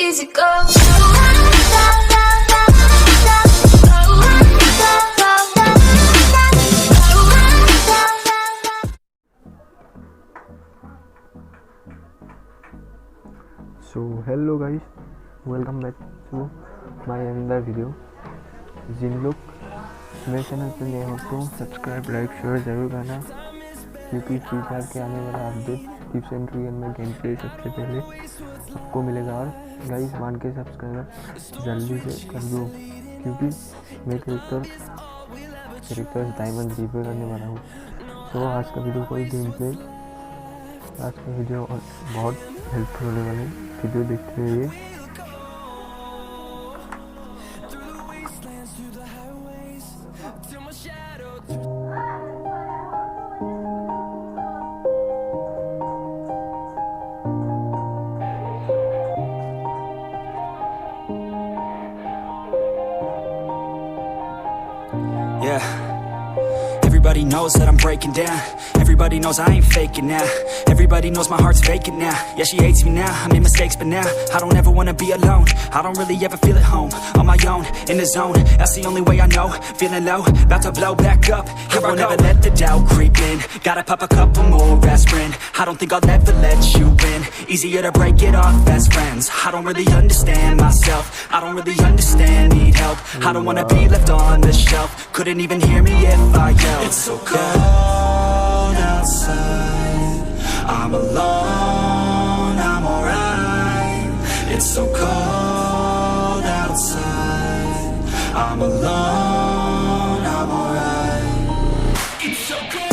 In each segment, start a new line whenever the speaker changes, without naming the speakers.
easy go.
So hello guys, welcome back to my another video. जिन लोग मेरे channel पर नए हो तो सब्सक्राइब लाइक शेयर जरूर करना, क्योंकि फ्री फायर के आने वाला अपडेट टिप्स एंड ट्रिक में गेम प्ले सबसे पहले आपको मिलेगा। और गाइस 1K सब्सक्राइबर जल्दी से कर दो, क्योंकि मैं कैरेक्टर्स डायमंड रिव्यू करने वाला हूँ। तो आज का वीडियो कोई गेम प्ले, आज का वीडियो बहुत हेल्पफुल होने वाला है, वीडियो देखते रहिए।
Yeah, everybody knows that I'm breaking down. Everybody knows I ain't faking now. Everybody knows my heart's vacant now. Yeah, she hates me now, I made mistakes but now I don't ever wanna be alone. I don't really ever feel at home, on my own, in the zone. That's the only way I know, feeling low, about to blow back up. Here I never let the doubt creep in. Gotta pop a couple more aspirin. I don't think I'll ever let you in. Easier to break it off best friends. I don't really understand myself, I don't really understand, need help. I don't wanna be left on the shelf. Couldn't even hear me if I yelled. It's so cold outside, I'm alone, I'm alright. It's so cold outside, I'm alone, I'm alright. It's so cold.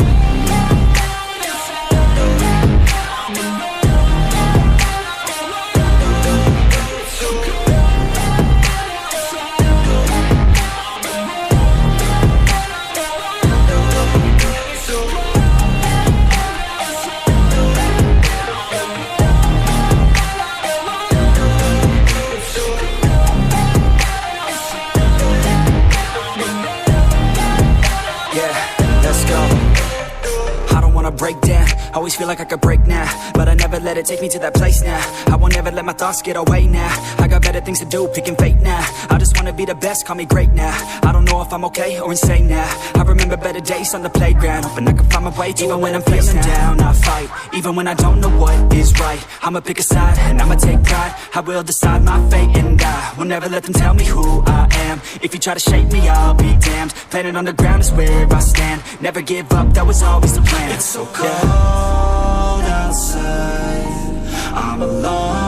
Break down, always feel like I could break now, but I never let it take me to that place now. I won't ever let my thoughts get away now. I got better things to do, picking fate now. I just wanna be the best, call me great now. I don't know if I'm okay or insane now. I remember better days on the playground, hoping I can find my way. Even when I'm feeling down, I fight. Even when I don't know what is right, I'ma pick a side and I'ma take pride. I will decide my fate and I will never let them tell me who I am. If you try to shape me, I'll be damned. Planet on the ground is where I stand. Never give up, that was always the plan. It's so cold outside, I'm alone.